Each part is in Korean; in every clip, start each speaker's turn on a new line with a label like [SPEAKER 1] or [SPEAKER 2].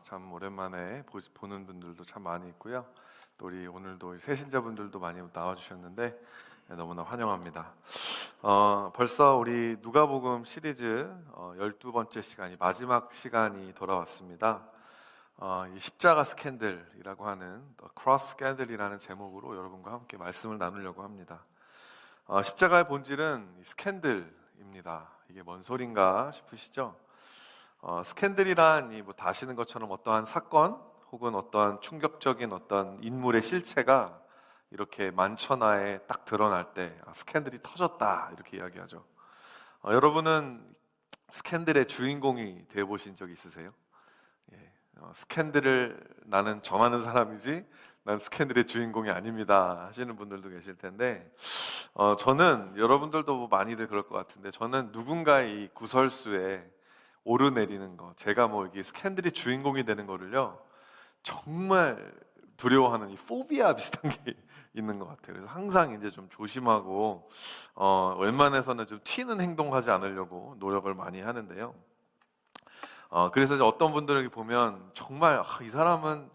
[SPEAKER 1] 참 오랜만에 보는 분들도 참 많이 있고요. 또 우리 오늘도 새신자분들도 많이 나와주셨는데 너무나 환영합니다. 벌써 우리 누가복음 시리즈 12번째 시간이 마지막 시간이 돌아왔습니다. 이 십자가 스캔들이라고 하는 크로스 스캔들이라는 제목으로 여러분과 함께 말씀을 나누려고 합니다. 십자가의 본질은 스캔들입니다. 이게 뭔 소린가 싶으시죠? 스캔들이란 뭐 다 아시는 것처럼 어떠한 사건 혹은 어떠한 충격적인 어떤 인물의 실체가 이렇게 만천하에 딱 드러날 때 스캔들이 터졌다 이렇게 이야기하죠. 여러분은 스캔들의 주인공이 되어 보신 적 있으세요? 스캔들을 나는 정하는 사람이지 난 스캔들의 주인공이 아닙니다 하시는 분들도 계실 텐데, 저는 여러분들도 뭐 많이들 그럴 것 같은데, 저는 누군가의 이 구설수에 오르내리는 거, 제가 뭐 이게 스캔들의 주인공이 되는 거를요 정말 두려워하는 이 포비아 비슷한 게 있는 것 같아요. 그래서 항상 이제 좀 조심하고 웬만해서는 좀 튀는 행동하지 않으려고 노력을 많이 하는데요. 그래서 이제 어떤 분들에게 보면 정말 이 사람은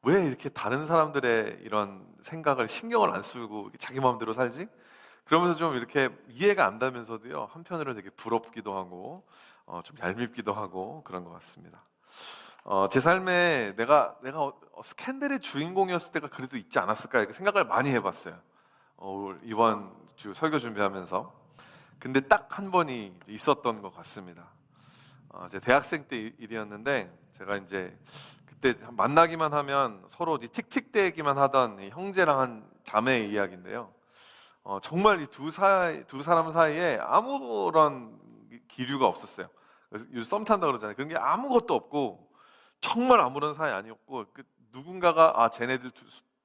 [SPEAKER 1] 왜 이렇게 다른 사람들의 이런 생각을 신경을 안 쓰고 자기 마음대로 살지? 그러면서 좀 이렇게 이해가 안 되면서도요 한편으로 되게 부럽기도 하고 좀 얄밉기도 하고 그런 것 같습니다. 제 삶에 내가 스캔들의 주인공이었을 때가 그래도 있지 않았을까 이렇게 생각을 많이 해봤어요. 이번 주 설교 준비하면서. 근데 딱 한 번이 있었던 것 같습니다. 제 대학생 때 일이었는데, 제가 이제 그때 만나기만 하면 서로 틱틱대기만 하던 이 형제랑 한 자매의 이야기인데요. 정말 이 두 사람 사이에 아무런 기류가 없었어요. 그래서 요즘 썸 탄다 그러잖아요. 그런 게 아무것도 없고 정말 아무런 사이 아니었고, 누군가가 쟤네들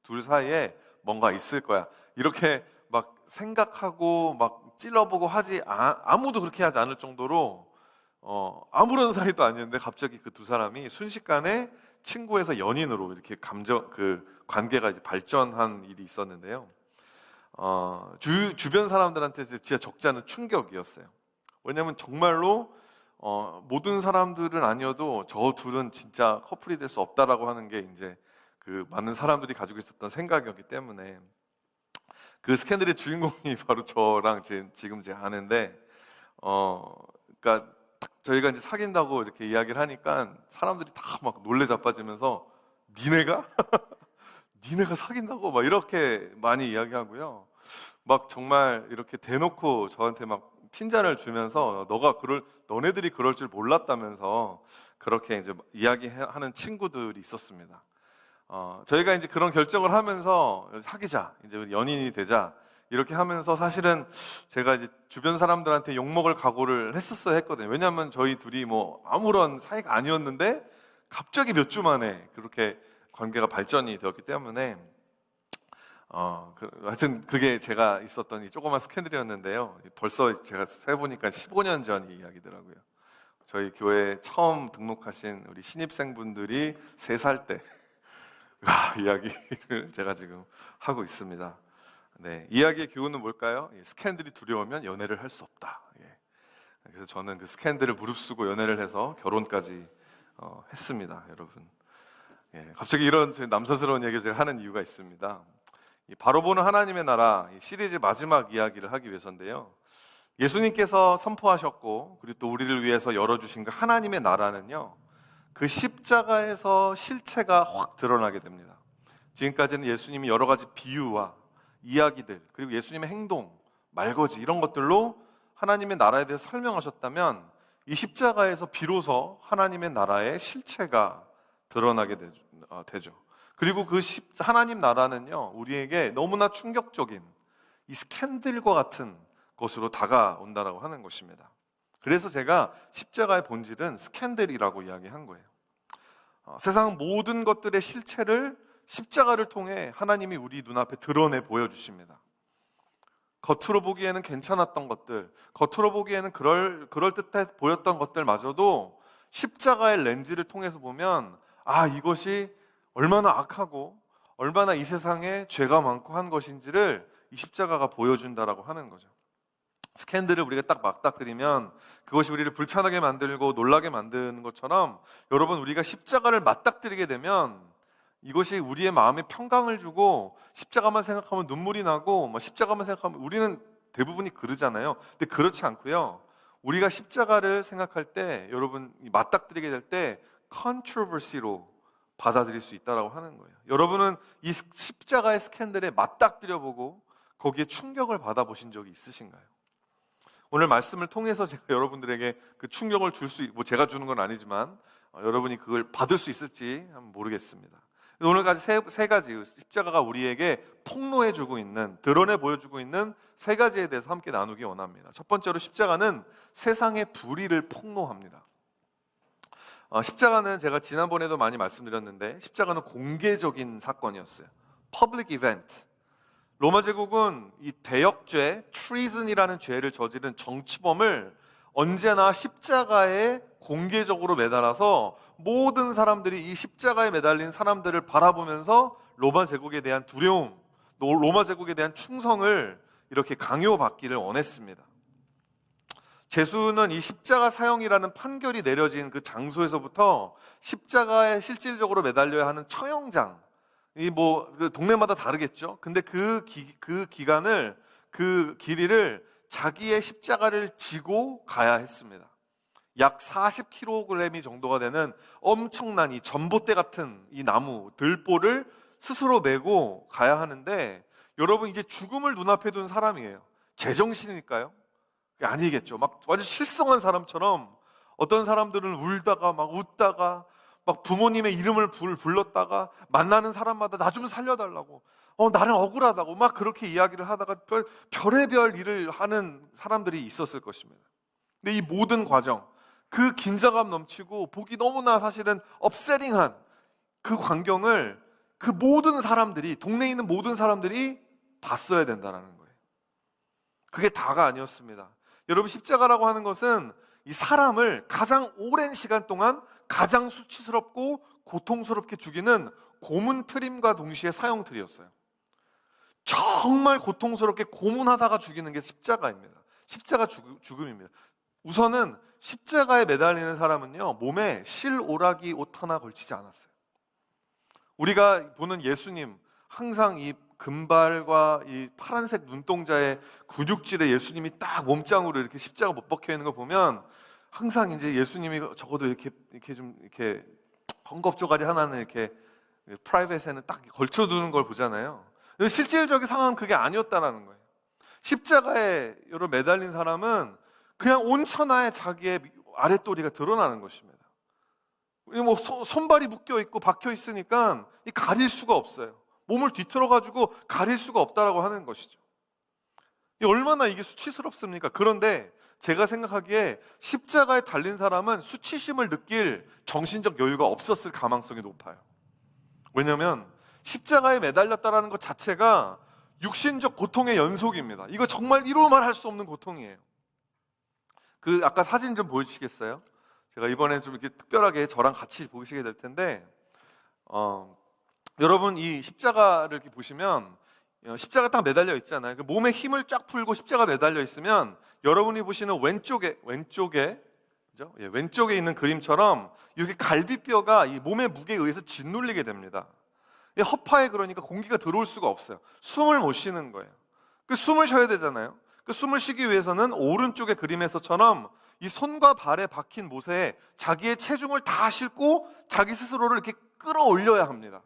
[SPEAKER 1] 둘 사이에 뭔가 있을 거야 이렇게 막 생각하고 막 찔러보고 하지 아무도 그렇게 하지 않을 정도로 아무런 사이도 아니었는데 갑자기 그 두 사람이 순식간에 친구에서 연인으로 이렇게 관계가 이제 발전한 일이 있었는데요. 주변 사람들한테 진짜 적지 않은 충격이었어요. 왜냐하면 정말로 모든 사람들은 아니어도 저 둘은 진짜 커플이 될 수 없다라고 하는 게 이제 그 많은 사람들이 가지고 있었던 생각이었기 때문에, 그 스캔들의 주인공이 바로 저랑 지금 제 아내인데, 그러니까 저희가 이제 사귄다고 이렇게 이야기를 하니까 사람들이 다 막 놀래 자빠지면서 니네가? 니네가 사귄다고? 막 이렇게 많이 이야기하고요. 막 정말 이렇게 대놓고 저한테 막 핀잔을 주면서 너네들이 그럴 줄 몰랐다면서 그렇게 이제 이야기하는 친구들이 있었습니다. 저희가 이제 그런 결정을 하면서 사귀자, 이제 우리 연인이 되자 이렇게 하면서 사실은 제가 이제 주변 사람들한테 욕먹을 각오를 했거든요. 왜냐하면 저희 둘이 뭐 아무런 사이가 아니었는데 갑자기 몇 주 만에 그렇게 관계가 발전이 되었기 때문에, 하여튼 그게 제가 있었던 이 조그만 스캔들이었는데요. 벌써 제가 세보니까 15년 전 이야기더라고요. 저희 교회에 처음 등록하신 우리 신입생분들이 3살 때 이야기를 제가 지금 하고 있습니다. 네, 이야기의 교훈은 뭘까요? 스캔들이 두려우면 연애를 할 수 없다. 그래서 저는 그 스캔들을 무릅쓰고 연애를 해서 결혼까지 했습니다, 여러분. 갑자기 이런 남사스러운 얘기를 제가 하는 이유가 있습니다. 바로 보는 하나님의 나라 시리즈 마지막 이야기를 하기 위해서인데요. 예수님께서 선포하셨고 그리고 또 우리를 위해서 열어주신 그 하나님의 나라는요, 그 십자가에서 실체가 확 드러나게 됩니다. 지금까지는 예수님이 여러 가지 비유와 이야기들, 그리고 예수님의 행동, 말거지 이런 것들로 하나님의 나라에 대해서 설명하셨다면, 이 십자가에서 비로소 하나님의 나라의 실체가 드러나게 되죠. 그리고 그 하나님 나라는요, 우리에게 너무나 충격적인 이 스캔들과 같은 것으로 다가온다라고 하는 것입니다. 그래서 제가 십자가의 본질은 스캔들이라고 이야기한 거예요. 세상 모든 것들의 실체를 십자가를 통해 하나님이 우리 눈앞에 드러내 보여주십니다. 겉으로 보기에는 괜찮았던 것들, 겉으로 보기에는 그럴듯해 보였던 것들마저도 십자가의 렌즈를 통해서 보면 이것이 얼마나 악하고 얼마나 이 세상에 죄가 많고 한 것인지를 이 십자가가 보여준다라고 하는 거죠. 스캔들을 우리가 딱 맞닥뜨리면 그것이 우리를 불편하게 만들고 놀라게 만드는 것처럼, 여러분, 우리가 십자가를 맞닥뜨리게 되면 이것이 우리의 마음에 평강을 주고, 십자가만 생각하면 눈물이 나고, 십자가만 생각하면, 우리는 대부분이 그러잖아요. 근데 그렇지 않고요, 우리가 십자가를 생각할 때, 여러분, 맞닥뜨리게 될 때 컨트로버시로 받아들일 수 있다라고 하는 거예요. 여러분은 이 십자가의 스캔들에 맞닥뜨려 보고 거기에 충격을 받아보신 적이 있으신가요? 오늘 말씀을 통해서 제가 여러분들에게 그 충격을 줄 수, 제가 주는 건 아니지만 여러분이 그걸 받을 수 있을지 한번 모르겠습니다. 오늘까지 세 가지, 십자가가 우리에게 폭로해주고 있는, 드러내 보여주고 있는 세 가지에 대해서 함께 나누기 원합니다. 첫 번째로, 십자가는 세상의 불의를 폭로합니다. 십자가는 제가 지난번에도 많이 말씀드렸는데, 십자가는 공개적인 사건이었어요. Public event. 로마 제국은 이 대역죄, treason이라는 죄를 저지른 정치범을 언제나 십자가에 공개적으로 매달아서 모든 사람들이 이 십자가에 매달린 사람들을 바라보면서 로마 제국에 대한 두려움, 로마 제국에 대한 충성을 이렇게 강요받기를 원했습니다. 제수는 이 십자가 사형이라는 판결이 내려진 그 장소에서부터 십자가에 실질적으로 매달려야 하는 처형장, 그 동네마다 다르겠죠. 근데 그 기간을, 그 길이를 자기의 십자가를 지고 가야 했습니다. 약 40kg이 정도가 되는 엄청난 이 전봇대 같은 이 나무, 들보를 스스로 메고 가야 하는데, 여러분, 이제 죽음을 눈앞에 둔 사람이에요. 제정신이니까요? 아니겠죠. 막 완전 실성한 사람처럼, 어떤 사람들은 울다가 막 웃다가 막 부모님의 이름을 불렀다가, 만나는 사람마다 나 좀 살려달라고, 나는 억울하다고 막 그렇게 이야기를 하다가 별의별 일을 하는 사람들이 있었을 것입니다. 근데 이 모든 과정, 그 긴장감 넘치고 보기 너무나 사실은 업세팅한 그 광경을 그 모든 사람들이, 동네에 있는 모든 사람들이 봤어야 된다는 거예요. 그게 다가 아니었습니다. 여러분, 십자가라고 하는 것은 이 사람을 가장 오랜 시간 동안 가장 수치스럽고 고통스럽게 죽이는 고문트림과 동시에 사형틀이었어요. 정말 고통스럽게 고문하다가 죽이는 게 십자가입니다. 십자가 죽음입니다. 우선은 십자가에 매달리는 사람은요, 몸에 실오라기 옷 하나 걸치지 않았어요. 우리가 보는 예수님, 항상 이 금발과 이 파란색 눈동자의 근육질의 예수님이 딱 몸짱으로 이렇게 십자가 못 박혀 있는 거 보면, 항상 이제 예수님이 적어도 이렇게 좀 이렇게 헝겊조가리 하나는 이렇게 프라이빗에는 딱 걸쳐두는 걸 보잖아요. 실질적인 상황은 그게 아니었다라는 거예요. 십자가에 여러 매달린 사람은 그냥 온천하에 자기의 아랫도리가 드러나는 것입니다. 손발이 묶여 있고 박혀 있으니까 가릴 수가 없어요. 몸을 뒤틀어 가지고 가릴 수가 없다라고 하는 것이죠. 얼마나 이게 수치스럽습니까? 그런데 제가 생각하기에 십자가에 달린 사람은 수치심을 느낄 정신적 여유가 없었을 가망성이 높아요. 왜냐하면 십자가에 매달렸다라는 것 자체가 육신적 고통의 연속입니다. 이거 정말 이루 말할 수 없는 고통이에요. 아까 사진 좀 보여주시겠어요? 제가 이번에 좀 이렇게 특별하게 저랑 같이 보시게 될 텐데, 여러분, 이 십자가를 이렇게 보시면 십자가 딱 매달려 있잖아요. 몸에 힘을 쫙 풀고 십자가 매달려 있으면 여러분이 보시는 왼쪽에 그죠? 왼쪽에 있는 그림처럼 이렇게 갈비뼈가 이 몸의 무게에 의해서 짓눌리게 됩니다. 허파에 그러니까 공기가 들어올 수가 없어요. 숨을 못 쉬는 거예요. 숨을 쉬어야 되잖아요. 숨을 쉬기 위해서는 오른쪽의 그림에서처럼 이 손과 발에 박힌 못에 자기의 체중을 다 싣고 자기 스스로를 이렇게 끌어올려야 합니다.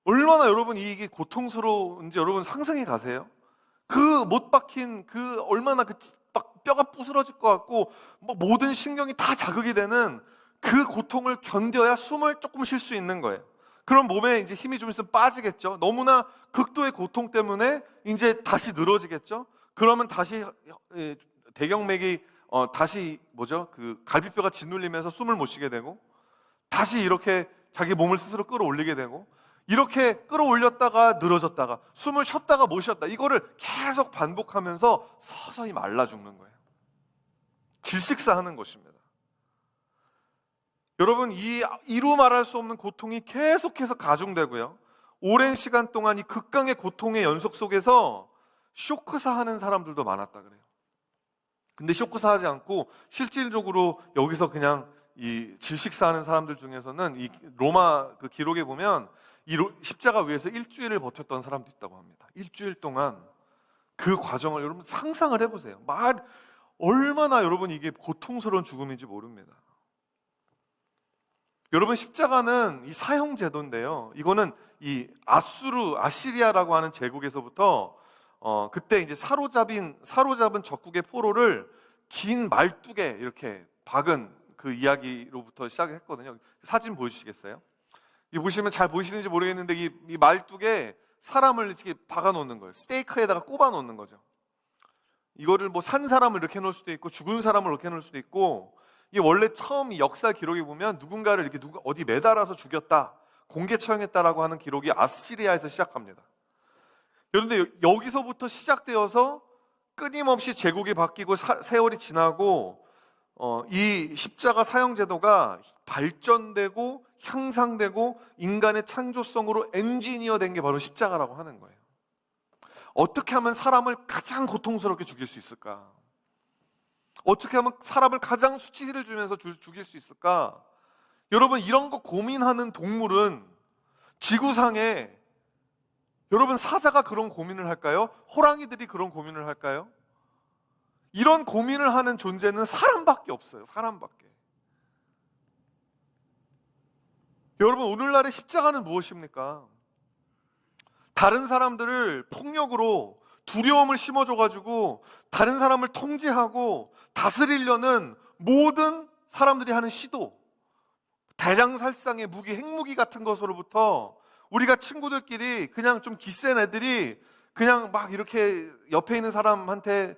[SPEAKER 1] 얼마나 여러분 이게 고통스러운지 여러분 상상해 가세요? 못 박힌 얼마나 뼈가 부스러질 것 같고 모든 신경이 다 자극이 되는 그 고통을 견뎌야 숨을 조금 쉴 수 있는 거예요. 그럼 몸에 이제 힘이 좀 있으면 빠지겠죠. 너무나 극도의 고통 때문에 이제 다시 늘어지겠죠. 그러면 다시 대경맥이 다시 갈비뼈가 짓눌리면서 숨을 못 쉬게 되고, 다시 이렇게 자기 몸을 스스로 끌어올리게 되고, 이렇게 끌어올렸다가 늘어졌다가 숨을 쉬었다가 못 쉬었다, 이거를 계속 반복하면서 서서히 말라 죽는 거예요. 질식사하는 것입니다. 여러분, 이루 말할 수 없는 고통이 계속해서 가중되고요, 오랜 시간 동안 이 극강의 고통의 연속 속에서 쇼크사 하는 사람들도 많았다 그래요. 근데 쇼크사 하지 않고 실질적으로 여기서 그냥 이 질식사 하는 사람들 중에서는 이 로마 그 기록에 보면 이 십자가 위에서 일주일을 버텼던 사람도 있다고 합니다. 일주일 동안 그 과정을 여러분 상상을 해보세요. 얼마나 여러분 이게 고통스러운 죽음인지 모릅니다. 여러분 십자가는 이 사형 제도인데요. 이거는 이 아시리아라고 하는 제국에서부터 그때 이제 사로잡은 적국의 포로를 긴 말뚝에 이렇게 박은 그 이야기로부터 시작했거든요. 사진 보여주시겠어요? 이 보시면 잘 보이시는지 모르겠는데 이 말뚝에 사람을 이렇게 박아 놓는 거예요. 스테이크에다가 꼽아 놓는 거죠. 이거를 뭐 산 사람을 이렇게 놓을 수도 있고 죽은 사람을 이렇게 놓을 수도 있고, 이게 원래 처음 이 역사 기록에 보면 누군가를 이렇게 어디 매달아서 죽였다, 공개 처형했다라고 하는 기록이 아시리아에서 시작합니다. 그런데 여기서부터 시작되어서 끊임없이 제국이 바뀌고 세월이 지나고 이 십자가 사형 제도가 발전되고 향상되고 인간의 창조성으로 엔지니어 된 게 바로 십자가라고 하는 거예요. 어떻게 하면 사람을 가장 고통스럽게 죽일 수 있을까? 어떻게 하면 사람을 가장 수치를 주면서 죽일 수 있을까? 여러분, 이런 거 고민하는 동물은 지구상에, 여러분, 사자가 그런 고민을 할까요? 호랑이들이 그런 고민을 할까요? 이런 고민을 하는 존재는 사람밖에 없어요. 사람밖에. 여러분, 오늘날의 십자가는 무엇입니까? 다른 사람들을 폭력으로 두려움을 심어줘가지고 다른 사람을 통제하고 다스리려는 모든 사람들이 하는 시도, 대량살상의 무기, 핵무기 같은 것으로부터 우리가 친구들끼리 그냥 좀 기센 애들이 그냥 막 이렇게 옆에 있는 사람한테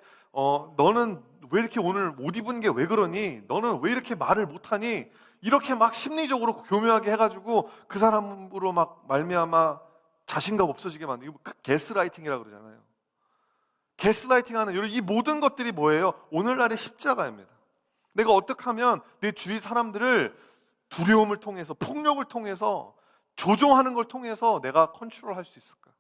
[SPEAKER 1] 너는 왜 이렇게 오늘 못 입은 게 왜 그러니? 너는 왜 이렇게 말을 못하니? 이렇게 막 심리적으로 교묘하게 해가지고 그 사람으로 막 말미암아 자신감 없어지게 만들고, 게스라이팅이라고 그러잖아요. 게스라이팅하는 이 모든 것들이 뭐예요? 오늘날의 십자가입니다. 내가 어떻게 하면 내 주위 사람들을 두려움을 통해서, 폭력을 통해서, 조종하는 걸 통해서 내가 컨트롤할 수 있을까?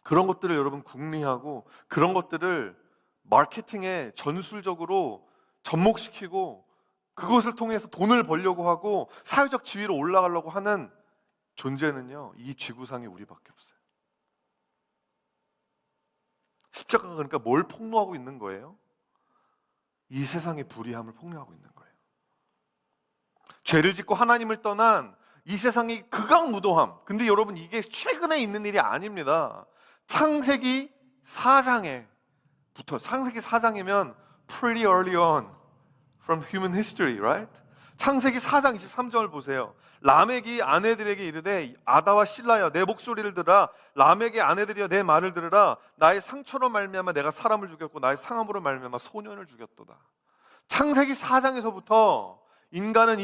[SPEAKER 1] 그런 것들을 여러분 궁리하고, 그런 것들을 마케팅에 전술적으로 접목시키고, 그것을 통해서 돈을 벌려고 하고 사회적 지위로 올라가려고 하는 존재는요, 이 지구상에 우리밖에 없어요. 십자가가 그러니까 뭘 폭로하고 있는 거예요? 이 세상의 불의함을 폭로하고 있는 거예요. 죄를 짓고 하나님을 떠난 이 세상의 극악무도함. 근데 여러분, 이게 최근에 있는 일이 아닙니다. 창세기 4장에부터, 창세기 4장이면 pretty early on from human history, right? 창세기 4장 23절을 보세요. 라멕이 아내들에게 이르되 아다와 실라여 내 목소리를 들으라. 라멕의 아내들이여 내 말을 들으라. 나의 상처로 말미암아 내가 사람을 죽였고 나의 상함으로 말미암아 소년을 죽였도다. 창세기 4장에서부터 인간은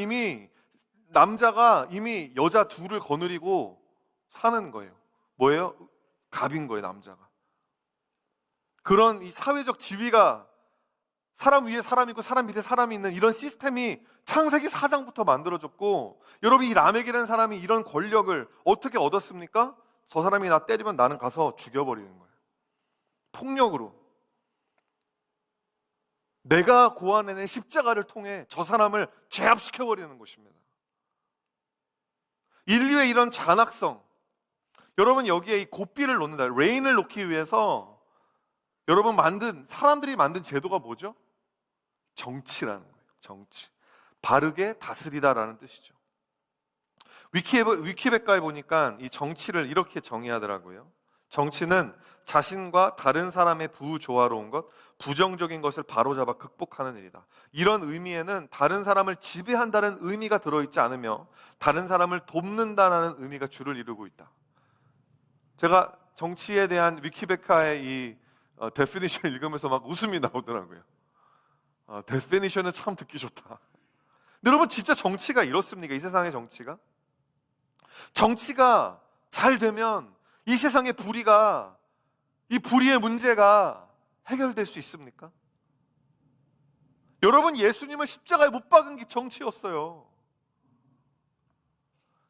[SPEAKER 1] 남자가 이미 여자 둘을 거느리고 사는 거예요. 뭐예요? 갑인 거예요, 남자가. 그런 이 사회적 지위가 사람 위에 사람이 있고 사람 밑에 사람이 있는 이런 시스템이 창세기 4장부터 만들어졌고, 여러분, 이 라멕이라는 사람이 이런 권력을 어떻게 얻었습니까? 저 사람이 나 때리면 나는 가서 죽여버리는 거예요. 폭력으로. 내가 고안해낸 십자가를 통해 저 사람을 제압시켜버리는 것입니다. 인류의 이런 잔악성, 여러분, 여기에 이 고삐를 놓는다, 레인을 놓기 위해서 여러분 사람들이 만든 제도가 뭐죠? 정치라는 거예요. 정치. 바르게 다스리다라는 뜻이죠. 위키백과에 보니까 이 정치를 이렇게 정의하더라고요. 정치는 자신과 다른 사람의 부조화로운 것, 부정적인 것을 바로잡아 극복하는 일이다. 이런 의미에는 다른 사람을 지배한다는 의미가 들어있지 않으며 다른 사람을 돕는다는 의미가 주를 이루고 있다. 제가 정치에 대한 위키백과의 이 데피니션 읽으면서 막 웃음이 나오더라고요. 데피니션은 참 듣기 좋다. 근데 여러분, 진짜 정치가 이렇습니까? 이 세상의 정치가? 정치가 잘 되면 이 세상의 이 불의의 문제가 해결될 수 있습니까? 여러분, 예수님을 십자가에 못 박은 게 정치였어요.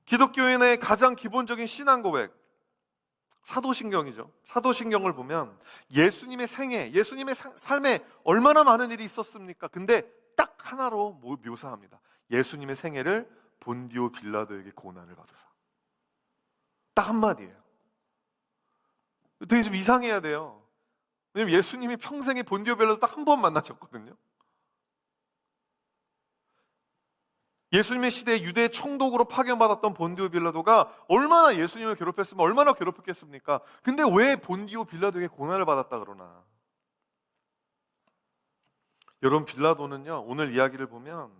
[SPEAKER 1] 기독교인의 가장 기본적인 신앙 고백, 사도신경이죠. 사도신경을 보면 예수님의 생애, 예수님의 삶에 얼마나 많은 일이 있었습니까? 근데 딱 하나로 묘사합니다. 예수님의 생애를 본디오 빌라도에게 고난을 받으사. 딱 한마디예요. 되게 좀 이상해야 돼요. 왜냐면 예수님이 평생에 본디오 빌라도 딱 한 번 만나셨거든요. 예수님의 시대에 유대 총독으로 파견받았던 본디오 빌라도가 얼마나 예수님을 괴롭혔으면 얼마나 괴롭혔겠습니까? 근데 왜 본디오 빌라도에게 고난을 받았다 그러나? 여러분, 빌라도는요, 오늘 이야기를 보면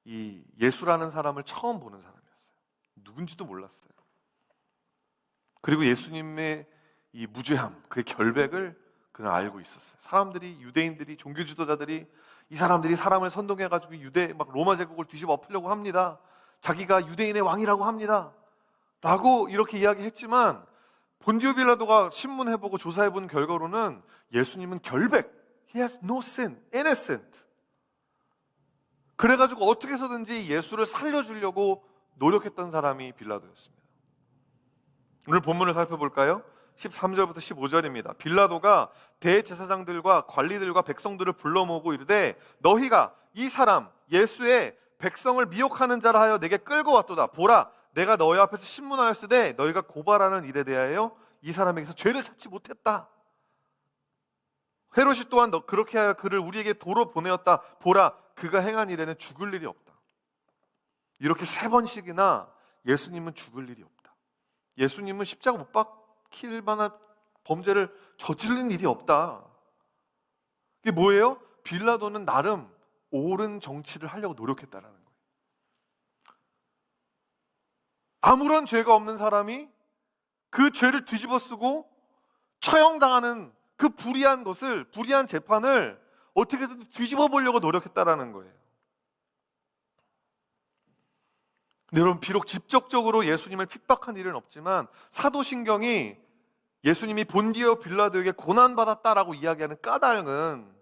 [SPEAKER 1] 이 예수라는 사람을 처음 보는 사람이었어요. 누군지도 몰랐어요. 그리고 예수님의 이 무죄함, 그의 결백을 그는 알고 있었어요. 사람들이, 유대인들이, 종교 지도자들이 이 사람들이 사람을 선동해가지고 로마 제국을 뒤집어 엎으려고 합니다. 자기가 유대인의 왕이라고 합니다. 라고 이렇게 이야기했지만 본디오 빌라도가 신문해보고 조사해본 결과로는 예수님은 결백, He has no sin, innocent. 그래가지고 어떻게 해서든지 예수를 살려주려고 노력했던 사람이 빌라도였습니다. 오늘 본문을 살펴볼까요? 13절부터 15절입니다. 빌라도가 대제사장들과 관리들과 백성들을 불러 모으고 이르되 너희가 이 사람 예수의 백성을 미혹하는 자라 하여 내게 끌고 왔도다. 보라, 내가 너희 앞에서 신문하였으되 너희가 고발하는 일에 대하여 이 사람에게서 죄를 찾지 못했다. 헤롯이 또한 그렇게 하여 그를 우리에게 도로 보내었다. 보라, 그가 행한 일에는 죽을 일이 없다. 이렇게 3번씩이나 예수님은 죽을 일이 없다. 예수님은 십자가 못 박힐 만한 범죄를 저지른 일이 없다. 이게 뭐예요? 빌라도는 나름 옳은 정치를 하려고 노력했다라는 거예요. 아무런 죄가 없는 사람이 그 죄를 뒤집어 쓰고 처형당하는 그 불의한 재판을 어떻게든 뒤집어 보려고 노력했다라는 거예요. 근데 여러분, 비록 직접적으로 예수님을 핍박한 일은 없지만 사도신경이 예수님이 본디오 빌라도에게 고난받았다라고 이야기하는 까닭은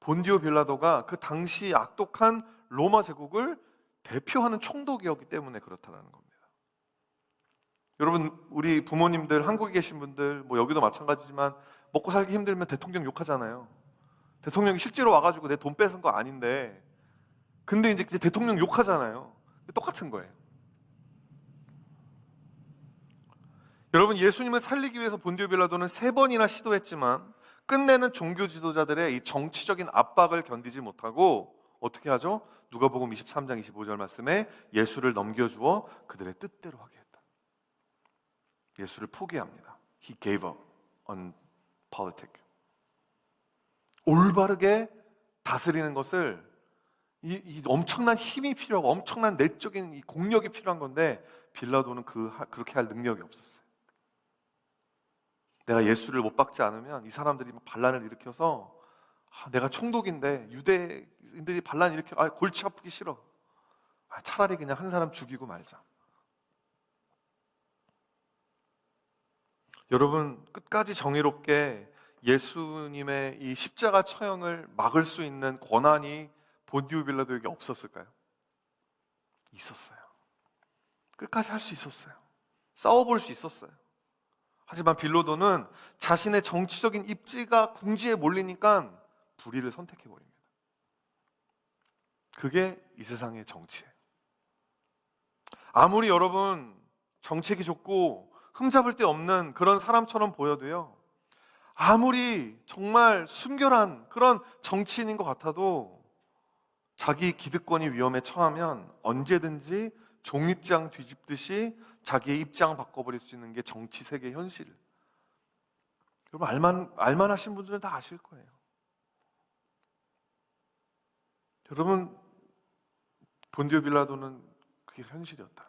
[SPEAKER 1] 본디오 빌라도가 그 당시 악독한 로마 제국을 대표하는 총독이었기 때문에 그렇다는 겁니다. 여러분, 우리 부모님들, 한국에 계신 분들, 여기도 마찬가지지만 먹고 살기 힘들면 대통령 욕하잖아요. 대통령이 실제로 와가지고 내 돈 뺏은 거 아닌데, 근데 이제 대통령 욕하잖아요. 똑같은 거예요. 여러분, 예수님을 살리기 위해서 본디오 빌라도는 3번이나 시도했지만 끝내는 종교 지도자들의 이 정치적인 압박을 견디지 못하고 어떻게 하죠? 누가복음 23장 25절 말씀에 예수를 넘겨주어 그들의 뜻대로 하게 했다. 예수를 포기합니다. He gave up on politics. 올바르게 다스리는 것을 이 엄청난 힘이 필요하고 엄청난 내적인 이 공력이 필요한 건데 빌라도는 그렇게 할 능력이 없었어요. 내가 예수를 못 박지 않으면 이 사람들이 반란을 일으켜서 내가 총독인데 유대인들이 반란 일으켜 골치 아프기 싫어. 차라리 그냥 한 사람 죽이고 말자. 여러분, 끝까지 정의롭게 예수님의 이 십자가 처형을 막을 수 있는 권한이 본디오 빌라도에게 없었을까요? 있었어요. 끝까지 할 수 있었어요. 싸워볼 수 있었어요. 하지만 빌라도는 자신의 정치적인 입지가 궁지에 몰리니까 불의를 선택해버립니다. 그게 이 세상의 정치예요. 아무리 여러분 정책이 좋고 흠잡을 데 없는 그런 사람처럼 보여도요, 아무리 정말 순결한 그런 정치인인 것 같아도 자기 기득권이 위험에 처하면 언제든지 종잇장 뒤집듯이 자기의 입장 바꿔버릴 수 있는 게 정치 세계의 현실. 여러분, 알만하신 분들은 다 아실 거예요. 여러분, 본디오 빌라도는 그게 현실이었다.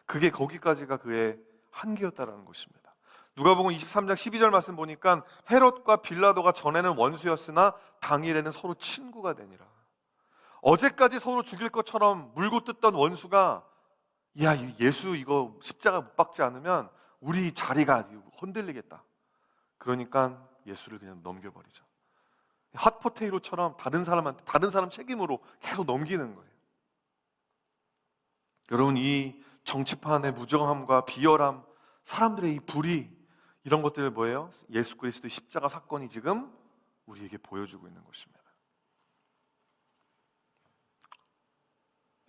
[SPEAKER 1] 그게 거기까지가 그의 한계였다라는 것입니다. 누가복음 23장 12절 말씀 보니까 헤롯과 빌라도가 전에는 원수였으나 당일에는 서로 친구가 되니라. 어제까지 서로 죽일 것처럼 물고 뜯던 원수가 야, 예수 이거 십자가 못 박지 않으면 우리 자리가 흔들리겠다. 그러니까 예수를 그냥 넘겨버리죠. 핫포테이로처럼 다른 사람 책임으로 계속 넘기는 거예요. 여러분, 이 정치판의 무정함과 비열함, 사람들의 이 불의, 이런 것들 뭐예요? 예수 그리스도의 십자가 사건이 지금 우리에게 보여주고 있는 것입니다.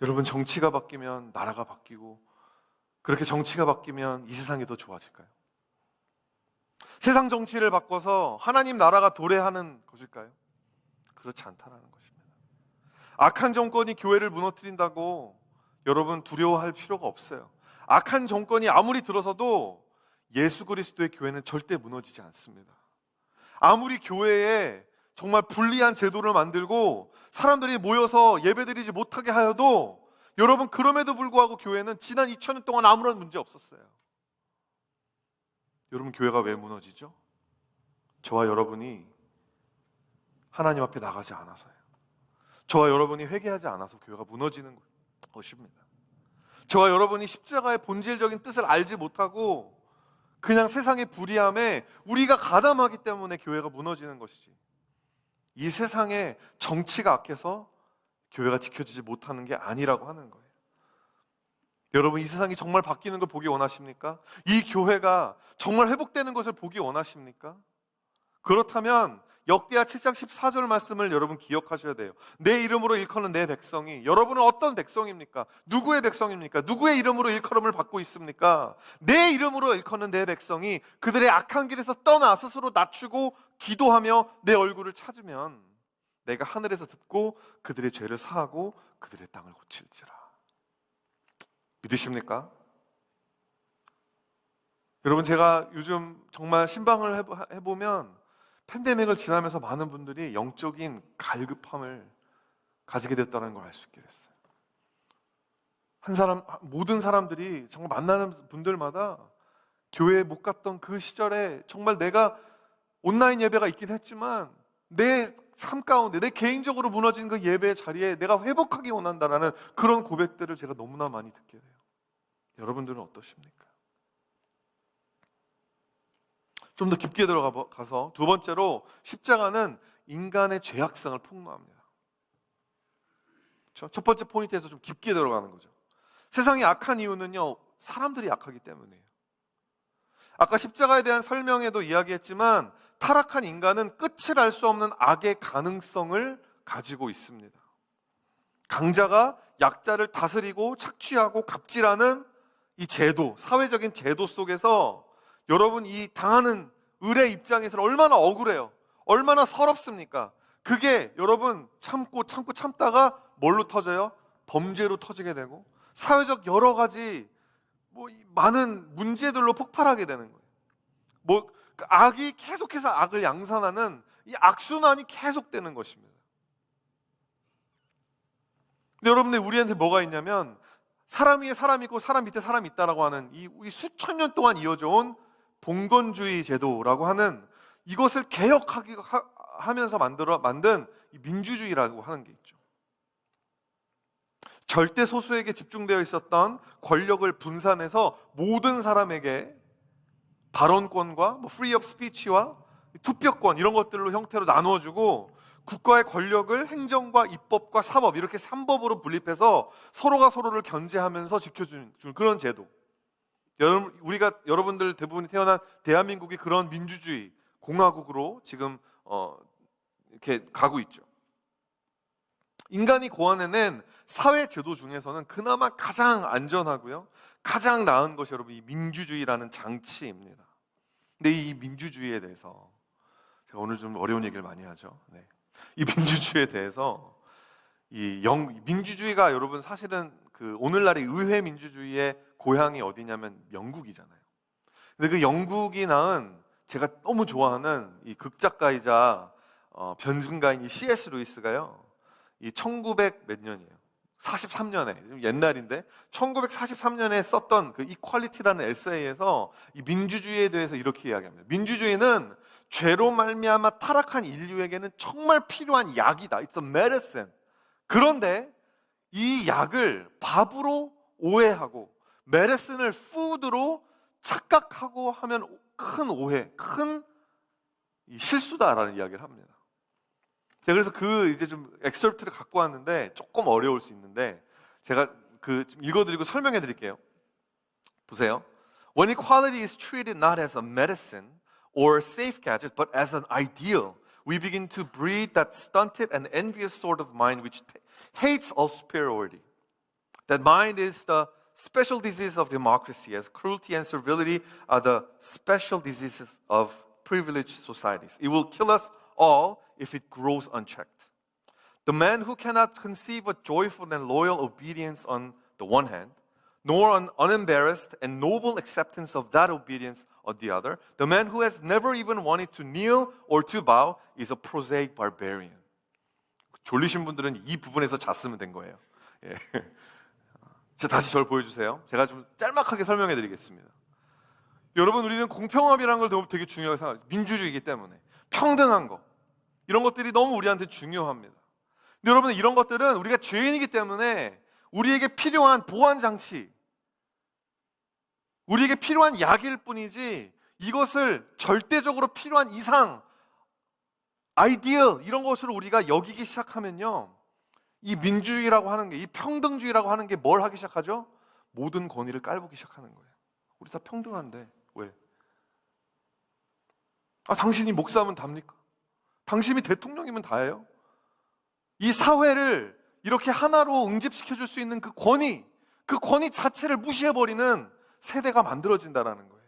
[SPEAKER 1] 여러분, 정치가 바뀌면 나라가 바뀌고, 그렇게 정치가 바뀌면 이 세상이 더 좋아질까요? 세상 정치를 바꿔서 하나님 나라가 도래하는 것일까요? 그렇지 않다라는 것입니다. 악한 정권이 교회를 무너뜨린다고 여러분 두려워할 필요가 없어요. 악한 정권이 아무리 들어서도 예수 그리스도의 교회는 절대 무너지지 않습니다. 아무리 교회에 정말 불리한 제도를 만들고 사람들이 모여서 예배드리지 못하게 하여도 여러분, 그럼에도 불구하고 교회는 지난 2000년 동안 아무런 문제 없었어요. 여러분, 교회가 왜 무너지죠? 저와 여러분이 하나님 앞에 나가지 않아서요. 저와 여러분이 회개하지 않아서 교회가 무너지는 것입니다. 저와 여러분이 십자가의 본질적인 뜻을 알지 못하고 그냥 세상의 불의함에 우리가 가담하기 때문에 교회가 무너지는 것이지, 이 세상의 정치가 악해서 교회가 지켜지지 못하는 게 아니라고 하는 거예요. 여러분, 이 세상이 정말 바뀌는 걸 보기 원하십니까? 이 교회가 정말 회복되는 것을 보기 원하십니까? 그렇다면 역대하 7장 14절 말씀을 여러분 기억하셔야 돼요. 내 이름으로 일컫는 내 백성이, 여러분은 어떤 백성입니까? 누구의 백성입니까? 누구의 이름으로 일컬음을 받고 있습니까? 내 이름으로 일컫는 내 백성이 그들의 악한 길에서 떠나 스스로 낮추고 기도하며 내 얼굴을 찾으면 내가 하늘에서 듣고 그들의 죄를 사하고 그들의 땅을 고칠지라. 믿으십니까? 여러분, 제가 요즘 정말 신방을 해보면 팬데믹을 지나면서 많은 분들이 영적인 갈급함을 가지게 됐다는 걸 알 수 있게 됐어요. 모든 사람들이 정말 만나는 분들마다 교회에 못 갔던 그 시절에 정말 내가 온라인 예배가 있긴 했지만 내 삶 가운데 내 개인적으로 무너진 그 예배 자리에 내가 회복하기 원한다라는 그런 고백들을 제가 너무나 많이 듣게 돼요. 여러분들은 어떠십니까? 좀 더 깊게 들어가서 두 번째로, 십자가는 인간의 죄악성을 폭로합니다. 그렇죠? 첫 번째 포인트에서 좀 깊게 들어가는 거죠. 세상이 악한 이유는요, 사람들이 악하기 때문이에요. 아까 십자가에 대한 설명에도 이야기했지만 타락한 인간은 끝을 알 수 없는 악의 가능성을 가지고 있습니다. 강자가 약자를 다스리고 착취하고 갑질하는 이 제도, 사회적인 제도 속에서 여러분, 이 당하는 을의 입장에서는 얼마나 억울해요. 얼마나 서럽습니까? 그게 여러분 참다가 뭘로 터져요? 범죄로 터지게 되고 사회적 여러 가지 많은 문제들로 폭발하게 되는 거예요. 악이 계속해서 악을 양산하는 이 악순환이 계속되는 것입니다. 근데 여러분들, 우리한테 뭐가 있냐면 사람 위에 사람 있고 사람 밑에 사람 있다라고 하는 이 수천 년 동안 이어져 온 봉건주의 제도라고 하는 이것을 개혁하면서 만든 이 민주주의라고 하는 게 있죠. 절대 소수에게 집중되어 있었던 권력을 분산해서 모든 사람에게 발언권과 free of speech와 투표권 이런 것들로 형태로 나누어주고 국가의 권력을 행정과 입법과 사법 이렇게 3법으로 분립해서 서로가 서로를 견제하면서 지켜주는 그런 제도. 여러분들 대부분이 태어난 대한민국이 그런 민주주의 공화국으로 지금 이렇게 가고 있죠. 인간이 고안해낸 사회 제도 중에서는 그나마 가장 안전하고요, 가장 나은 것이 여러분 이 민주주의라는 장치입니다. 근데 이 민주주의에 대해서 제가 오늘 좀 어려운 얘기를 많이 하죠. 네. 이 민주주의에 대해서 민주주의가 여러분 사실은 그 오늘날의 의회 민주주의의 고향이 어디냐면 영국이잖아요. 근데 그 영국이 낳은 제가 너무 좋아하는 이 극작가이자 변증가인 이 C.S. 루이스가요, 이 1900 몇 년이에요. 43년에 옛날인데 1943년에 썼던 그 이퀄리티라는 에세이에서 이 민주주의에 대해서 이렇게 이야기합니다. 민주주의는 죄로 말미암아 타락한 인류에게는 정말 필요한 약이다. It's a medicine. 그런데 이 약을 밥으로 오해하고 메디슨을 푸드로 착각하고 하면 큰 오해, 큰 실수다라는 이야기를 합니다. 제가 그래서 이제 좀 엑설프트를 갖고 왔는데 조금 어려울 수 있는데 제가 좀 읽어드리고 설명해 드릴게요. 보세요. When equality is treated not as a medicine or safe gadget, but as an ideal, we begin to breed that stunted and envious sort of mind which hates all superiority. That mind is the special disease of democracy, as cruelty and servility are the special diseases of privileged societies. It will kill us all if it grows unchecked. The man who cannot conceive a joyful and loyal obedience on the one hand, nor an unembarrassed and noble acceptance of that obedience on the other, the man who has never even wanted to kneel or to bow is a prosaic barbarian. 졸리신 분들은 이 부분에서 잤으면 된 거예요. 예. 자, 다시 저를 보여주세요. 제가 좀 짤막하게 설명해 드리겠습니다. 여러분, 우리는 공평함이라는 걸 되게 중요하게 생각해요. 민주주의이기 때문에. 평등한 거. 이런 것들이 너무 우리한테 중요합니다. 근데 여러분, 이런 것들은 우리가 죄인이기 때문에 우리에게 필요한 보완장치, 우리에게 필요한 약일 뿐이지 이것을 절대적으로 필요한 이상, 아이디어 이런 것을 우리가 여기기 시작하면요, 이 민주주의라고 하는 게, 이 평등주의라고 하는 게 뭘 하기 시작하죠? 모든 권위를 깔보기 시작하는 거예요. 우리 다 평등한데 왜? 당신이 목사면 답니까? 당신이 대통령이면 다예요? 이 사회를 이렇게 하나로 응집시켜 줄 수 있는 그 권위 자체를 무시해버리는 세대가 만들어진다는 거예요.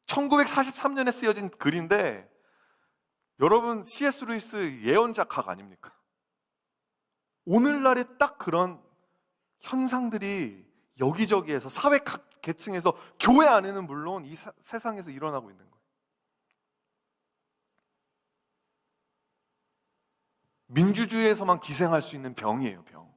[SPEAKER 1] 1943년에 쓰여진 글인데, 여러분, C.S. 루이스 예언작학 아닙니까? 오늘날에 딱 그런 현상들이 여기저기에서, 사회 각 계층에서, 교회 안에는 물론 이 세상에서 일어나고 있는 거예요. 민주주의에서만 기생할 수 있는 병이에요, 병.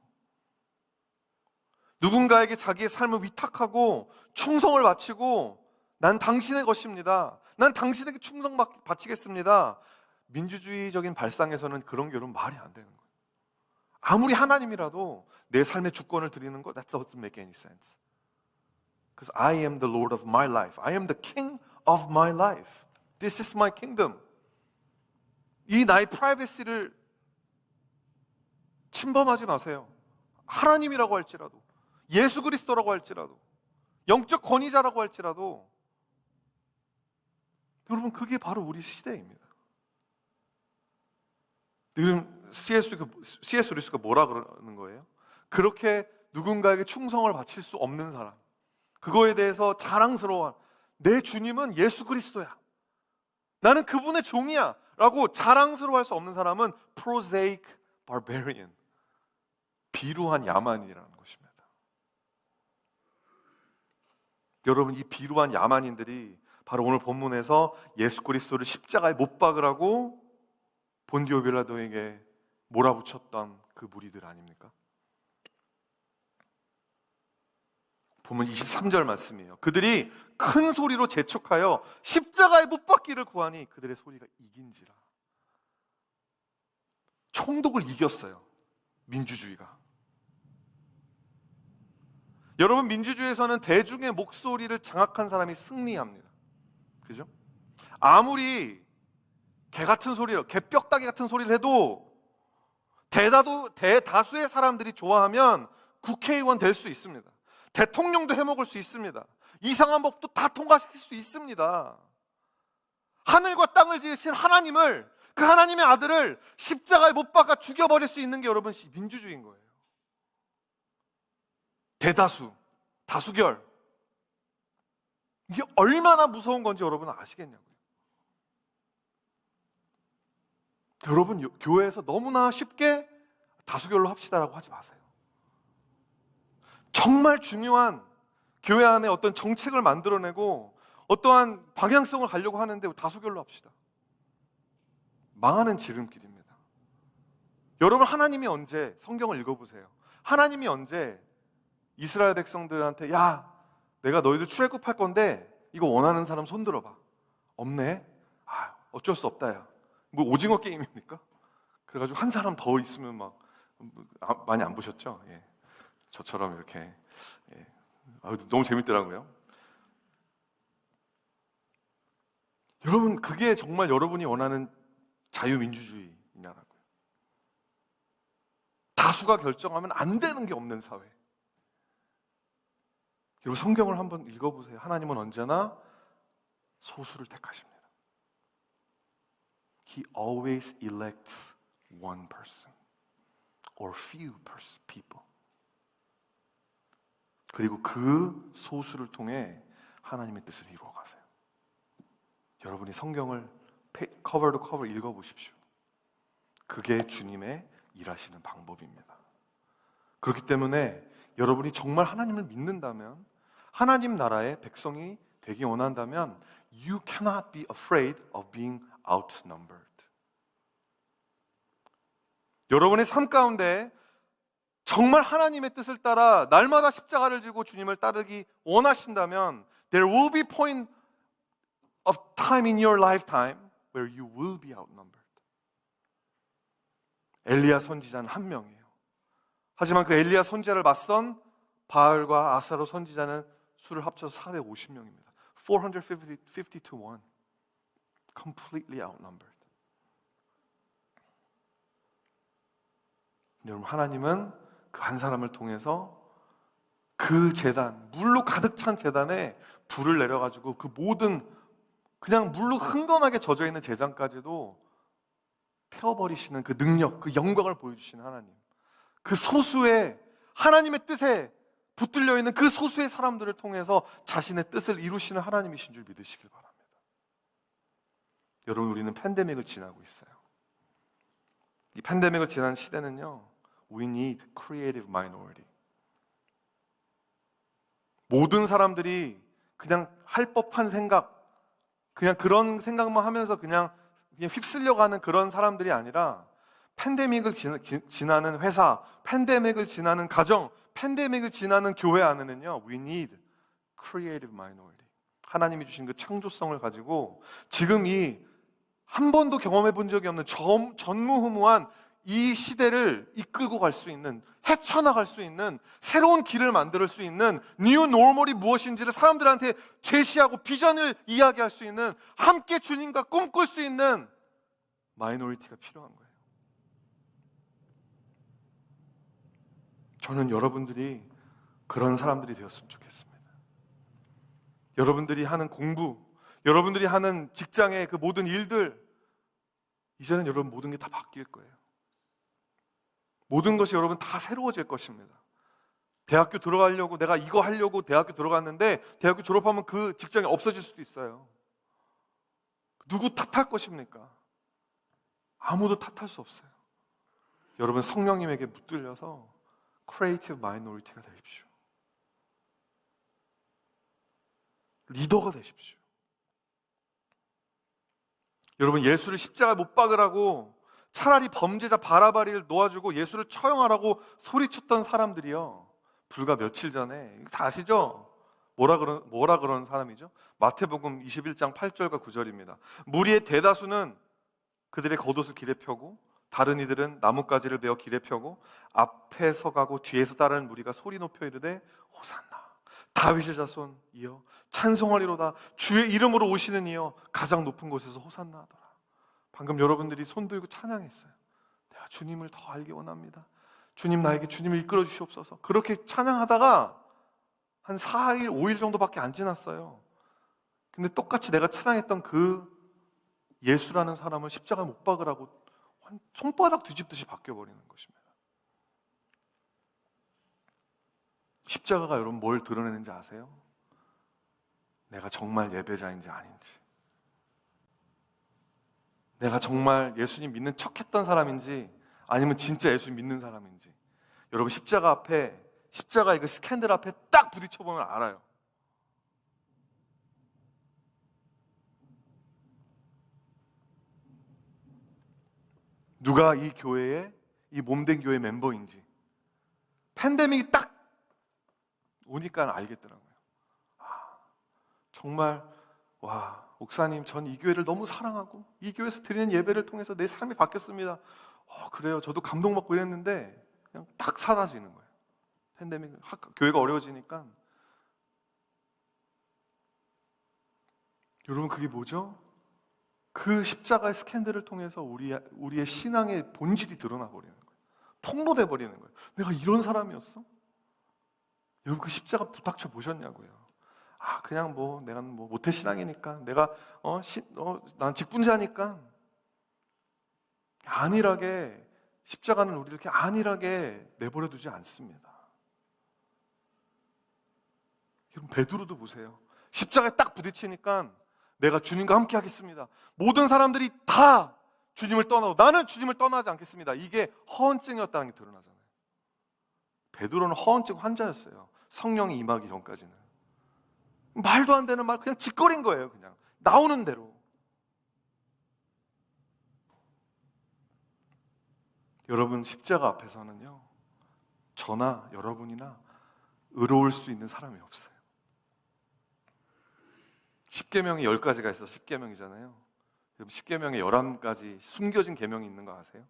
[SPEAKER 1] 누군가에게 자기의 삶을 위탁하고 충성을 바치고, 난 당신의 것입니다, 난 당신에게 충성 바치겠습니다. 민주주의적인 발상에서는 그런 게 여러분 말이 안 되는 거예요. 아무리 하나님이라도 내 삶의 주권을 드리는 거, that doesn't make any sense. Because I am the Lord of my life. I am the King of my life. This is my kingdom. 이 나의 프라이버시를 침범하지 마세요. 하나님이라고 할지라도, 예수 그리스도라고 할지라도, 영적 권위자라고 할지라도, 여러분, 그게 바로 우리 시대입니다. C.S. 루이스가 뭐라 그러는 거예요? 그렇게 누군가에게 충성을 바칠 수 없는 사람, 그거에 대해서 자랑스러워한, 내 주님은 예수 그리스도야, 나는 그분의 종이야 라고 자랑스러워할 수 없는 사람은 prosaic barbarian, 비루한 야만인이라는 것입니다. 여러분, 이 비루한 야만인들이 바로 오늘 본문에서 예수 그리스도를 십자가에 못 박으라고 본디오 빌라도에게 몰아붙였던 그 무리들 아닙니까? 본문 23절 말씀이에요. 그들이 큰 소리로 재촉하여 십자가에 못 박기를 구하니 그들의 소리가 이긴지라. 총독을 이겼어요, 민주주의가. 여러분, 민주주의에서는 대중의 목소리를 장악한 사람이 승리합니다. 그죠? 아무리 개 같은 소리를, 개뼈다귀 같은 소리를 해도 대다수의 사람들이 좋아하면 국회의원 될 수 있습니다. 대통령도 해먹을 수 있습니다. 이상한 법도 다 통과시킬 수 있습니다. 하늘과 땅을 지으신 하나님을, 그 하나님의 아들을 십자가에 못 박아 죽여버릴 수 있는 게 여러분 민주주의인 거예요. 대다수, 다수결, 이게 얼마나 무서운 건지 여러분 아시겠냐고요. 여러분, 교회에서 너무나 쉽게 다수결로 합시다라고 하지 마세요. 정말 중요한 교회 안에 어떤 정책을 만들어내고 어떠한 방향성을 가려고 하는데 다수결로 합시다. 망하는 지름길입니다. 여러분, 하나님이 언제, 성경을 읽어보세요. 하나님이 언제 이스라엘 백성들한테, 야, 내가 너희들 출애굽할 건데 이거 원하는 사람 손 들어봐. 없네? 어쩔 수 없다, 야. 뭐 오징어 게임입니까? 그래가지고 한 사람 더 있으면 막, 많이 안 보셨죠? 예. 저처럼 이렇게. 예. 너무 재밌더라고요. 여러분, 그게 정말 여러분이 원하는 자유민주주의냐라고요. 다수가 결정하면 안 되는 게 없는 사회. 여러분 성경을 한번 읽어보세요. 하나님은 언제나 소수를 택하십니다. He always elects one person or few people. 그리고 그 소수를 통해 하나님의 뜻을 이루어 가세요. 여러분이 성경을 커버 투 커버 읽어보십시오. 그게 주님의 일하시는 방법입니다. 그렇기 때문에 여러분이 정말 하나님을 믿는다면, 하나님 나라의 백성이 되기 원한다면 You cannot be afraid of being outnumbered. 여러분의 삶 가운데 정말 하나님의 뜻을 따라 날마다 십자가를 지고 주님을 따르기 원하신다면 There will be point of time in your lifetime where you will be outnumbered. 엘리야 선지자는 한 명이에요. 하지만 그 엘리야 선지자를 맞선 바알과 아사로 선지자는 수를 합쳐서 450명입니다. 450 to 1. Completely outnumbered. 여러분, 하나님은 그 한 사람을 통해서 그 제단, 물로 가득 찬 제단에 불을 내려가지고 그 모든 그냥 물로 흥건하게 젖어있는 제단까지도 태워버리시는 그 능력, 그 영광을 보여주시는 하나님, 그 소수의 하나님의 뜻에 붙들려 있는 그 소수의 사람들을 통해서 자신의 뜻을 이루시는 하나님이신 줄 믿으시길 바랍니다. 여러분, 우리는 팬데믹을 지나고 있어요. 이 팬데믹을 지난 시대는요, We need creative minority. 모든 사람들이 그냥 할 법한 생각, 그냥 그런 생각만 하면서 그냥 휩쓸려가는 그런 사람들이 아니라 팬데믹을 지나는 회사, 팬데믹을 지나는 가정, 팬데믹을 지나는 교회 안에는요, We need creative minority. 하나님이 주신 그 창조성을 가지고 지금 이 한 번도 경험해 본 적이 없는 전무후무한 이 시대를 이끌고 갈 수 있는, 헤쳐나갈 수 있는, 새로운 길을 만들 수 있는 뉴 노멀이 무엇인지를 사람들한테 제시하고 비전을 이야기할 수 있는, 함께 주님과 꿈꿀 수 있는 마이너리티가 필요한 거예요. 저는 여러분들이 그런 사람들이 되었으면 좋겠습니다. 여러분들이 하는 공부, 여러분들이 하는 직장의 그 모든 일들, 이제는 여러분 모든 게 다 바뀔 거예요. 모든 것이 여러분 다 새로워질 것입니다. 대학교 들어가려고, 내가 이거 하려고 대학교 들어갔는데 대학교 졸업하면 그 직장이 없어질 수도 있어요. 누구 탓할 것입니까? 아무도 탓할 수 없어요. 여러분 성령님에게 붙들려서 크리에이티브 마이너리티가 되십시오. 리더가 되십시오. 여러분, 예수를 십자가에 못 박으라고 차라리 범죄자 바라바리를 놓아주고 예수를 처형하라고 소리쳤던 사람들이요, 불과 며칠 전에, 다 아시죠? 뭐라 그런 사람이죠? 마태복음 21장 8절과 9절입니다. 무리의 대다수는 그들의 겉옷을 길에 펴고 다른 이들은 나뭇가지를 베어 길에 펴고 앞에 서가고 뒤에서 따르는 무리가 소리 높여 이르되 호산나 다윗의 자손이여 찬송하리로다 주의 이름으로 오시는 이여 가장 높은 곳에서 호산나 하더라. 방금 여러분들이 손 들고 찬양했어요. 내가 주님을 더 알기 원합니다. 주님, 나에게 주님을 이끌어 주시옵소서. 그렇게 찬양하다가 한 4일, 5일 정도밖에 안 지났어요. 근데 똑같이 내가 찬양했던 그 예수라는 사람을 십자가에 못 박으라고 손바닥 뒤집듯이 바뀌어버리는 것입니다. 십자가가 여러분 뭘 드러내는지 아세요? 내가 정말 예배자인지 아닌지, 내가 정말 예수님 믿는 척했던 사람인지 아니면 진짜 예수 믿는 사람인지, 여러분 십자가 앞에, 십자가의 그 스캔들 앞에 딱 부딪혀보면 알아요. 누가 이 교회의, 이 몸된 교회 멤버인지 팬데믹이 딱 오니까 알겠더라고요. 정말 목사님, 전 이 교회를 너무 사랑하고 이 교회에서 드리는 예배를 통해서 내 삶이 바뀌었습니다. 그래요. 저도 감동받고 이랬는데 그냥 딱 사라지는 거예요. 팬데믹, 교회가 어려워지니까. 여러분, 그게 뭐죠? 그 십자가의 스캔들을 통해서 우리의 신앙의 본질이 드러나 버리는 거예요. 폭로돼 버리는 거예요. 내가 이런 사람이었어? 여러분 그 십자가 부닥쳐 보셨냐고요. 그냥 뭐 내가 뭐 모태 신앙이니까 내가 난 직분자니까. 안일하게 십자가는 우리를 이렇게 안일하게 내버려 두지 않습니다. 여러분 베드로도 보세요. 십자가에 딱 부딪히니까 내가 주님과 함께 하겠습니다. 모든 사람들이 다 주님을 떠나고 나는 주님을 떠나지 않겠습니다. 이게 허언증이었다는 게 드러나잖아요. 베드로는 허언증 환자였어요. 성령이 임하기 전까지는. 말도 안 되는 말 그냥 짓거린 거예요. 그냥 나오는 대로. 여러분 십자가 앞에서는요, 저나 여러분이나 의로울 수 있는 사람이 없어요. 십계명이 10가지가 있어서 십계명이잖아요. 십계명에 11가지 숨겨진 계명이 있는 거 아세요?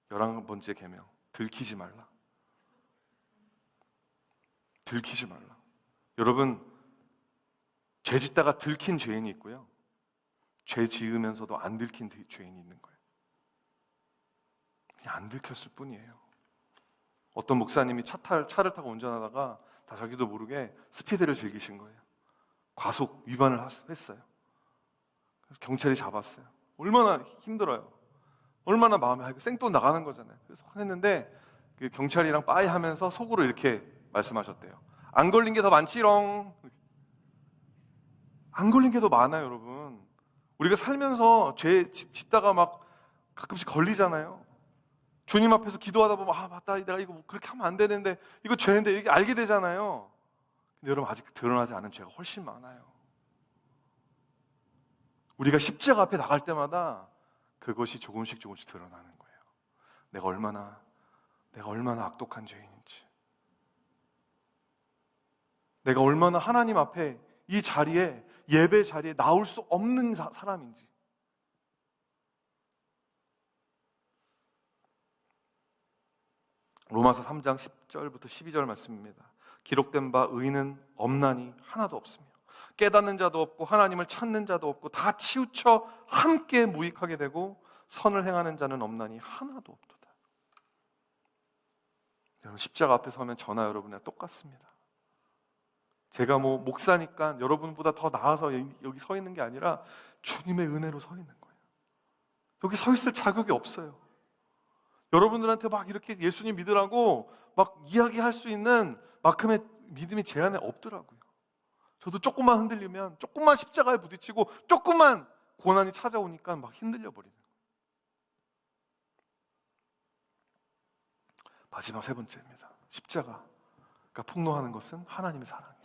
[SPEAKER 1] 11번째 계명, 들키지 말라. 들키지 말라. 여러분, 죄 짓다가 들킨 죄인이 있고요, 죄 지으면서도 안 들킨 죄인이 있는 거예요. 그냥 안 들켰을 뿐이에요. 어떤 목사님이 차를 타고 운전하다가 다 자기도 모르게 스피드를 즐기신 거예요. 과속 위반을 했어요. 그래서 경찰이 잡았어요. 얼마나 힘들어요. 얼마나 마음이 생돈 나가는 거잖아요. 그래서 화냈는데 그 경찰이랑 빠이 하면서 속으로 이렇게 말씀하셨대요. 안 걸린 게 더 많지롱. 안 걸린 게 더 많아요, 여러분. 우리가 살면서 죄 짓다가 막 가끔씩 걸리잖아요. 주님 앞에서 기도하다 보면 맞다, 내가 이거 뭐 그렇게 하면 안 되는데 이거 죄인데 이게 알게 되잖아요. 근데 여러분 아직 드러나지 않은 죄가 훨씬 많아요. 우리가 십자가 앞에 나갈 때마다 그것이 조금씩 드러나는 거예요. 내가 얼마나 악독한 죄인인지, 내가 얼마나 하나님 앞에 이 자리에, 예배 자리에 나올 수 없는 사람인지. 로마서 3장 10절부터 12절 말씀입니다. 기록된 바 의인은 없나니 하나도 없으며 깨닫는 자도 없고 하나님을 찾는 자도 없고 다 치우쳐 함께 무익하게 되고 선을 행하는 자는 없나니 하나도 없도다. 여러분 십자가 앞에 서면 저나 여러분이랑 똑같습니다. 제가 뭐 목사니까 여러분보다 더 나아서 여기 서 있는 게 아니라 주님의 은혜로 서 있는 거예요. 여기 서 있을 자격이 없어요. 여러분들한테 막 이렇게 예수님 믿으라고 막 이야기할 수 있는 만큼의 믿음이 제 안에 없더라고요. 저도 조금만 흔들리면, 조금만 십자가에 부딪히고 조금만 고난이 찾아오니까 막 흔들려 버리는 거예요. 마지막 세 번째입니다. 십자가가 폭로하는 것은 하나님의 사랑이에요.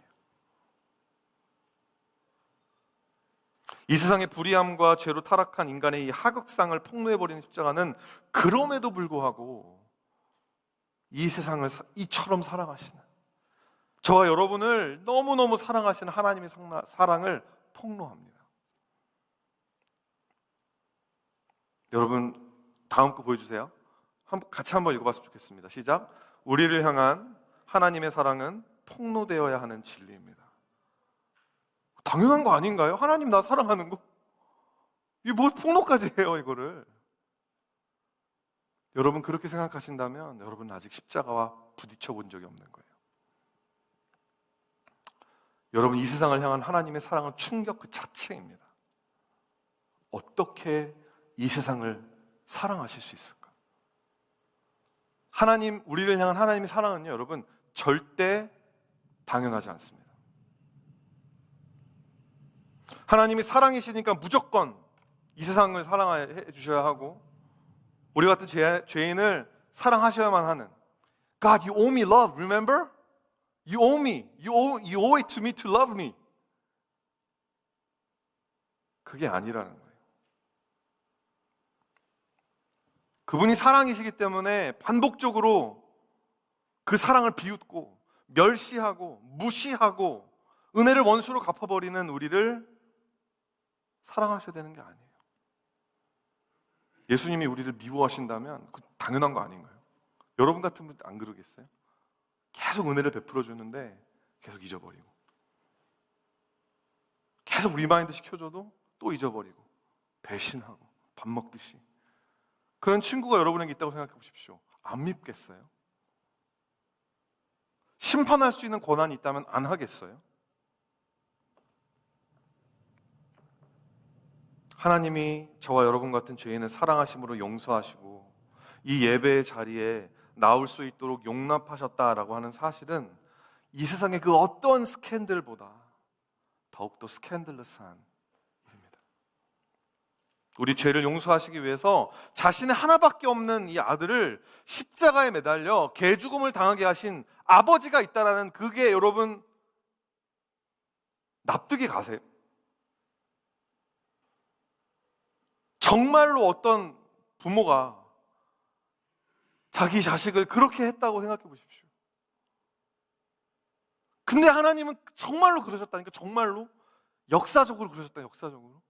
[SPEAKER 1] 이 세상의 불의함과 죄로 타락한 인간의 이 하극상을 폭로해버리는 십자가는 그럼에도 불구하고 이 세상을 이처럼 사랑하시는, 저와 여러분을 너무너무 사랑하시는 하나님의 사랑을 폭로합니다. 여러분 다음 거 보여주세요. 같이 한번 읽어봤으면 좋겠습니다. 시작. 우리를 향한 하나님의 사랑은 폭로되어야 하는 진리입니다. 당연한 거 아닌가요? 하나님 나 사랑하는 거? 이게 뭐 폭로까지 해요, 이거를. 여러분 그렇게 생각하신다면 여러분은 아직 십자가와 부딪혀 본 적이 없는 거예요. 여러분 이 세상을 향한 하나님의 사랑은 충격 그 자체입니다. 어떻게 이 세상을 사랑하실 수 있을까? 우리를 향한 하나님의 사랑은요, 여러분 절대 당연하지 않습니다. 하나님이 사랑이시니까 무조건 이 세상을 사랑해 주셔야 하고, 우리 같은 죄인을 사랑하셔야만 하는. God, you owe me love, remember? You owe me. You owe it to me to love me. 그게 아니라는 거예요. 그분이 사랑이시기 때문에 반복적으로 그 사랑을 비웃고 멸시하고 무시하고 은혜를 원수로 갚아버리는 우리를 사랑하셔야 되는 게 아니에요. 예수님이 우리를 미워하신다면 그 당연한 거 아닌가요? 여러분 같은 분 안 그러겠어요? 계속 은혜를 베풀어 주는데 계속 잊어버리고, 계속 리마인드 시켜줘도 또 잊어버리고, 배신하고 밥 먹듯이. 그런 친구가 여러분에게 있다고 생각해 보십시오. 안 밉겠어요? 심판할 수 있는 권한이 있다면 안 하겠어요? 하나님이 저와 여러분 같은 죄인을 사랑하심으로 용서하시고 이 예배의 자리에 나올 수 있도록 용납하셨다라고 하는 사실은 이 세상의 그 어떤 스캔들보다 더욱더 스캔들러스한 일입니다. 우리 죄를 용서하시기 위해서 자신의 하나밖에 없는 이 아들을 십자가에 매달려 개죽음을 당하게 하신 아버지가 있다라는 그게 여러분 납득이 가세요? 정말로 어떤 부모가 자기 자식을 그렇게 했다고 생각해 보십시오. 근데 하나님은 정말로 그러셨다니까, 정말로 역사적으로 그러셨다. 역사적으로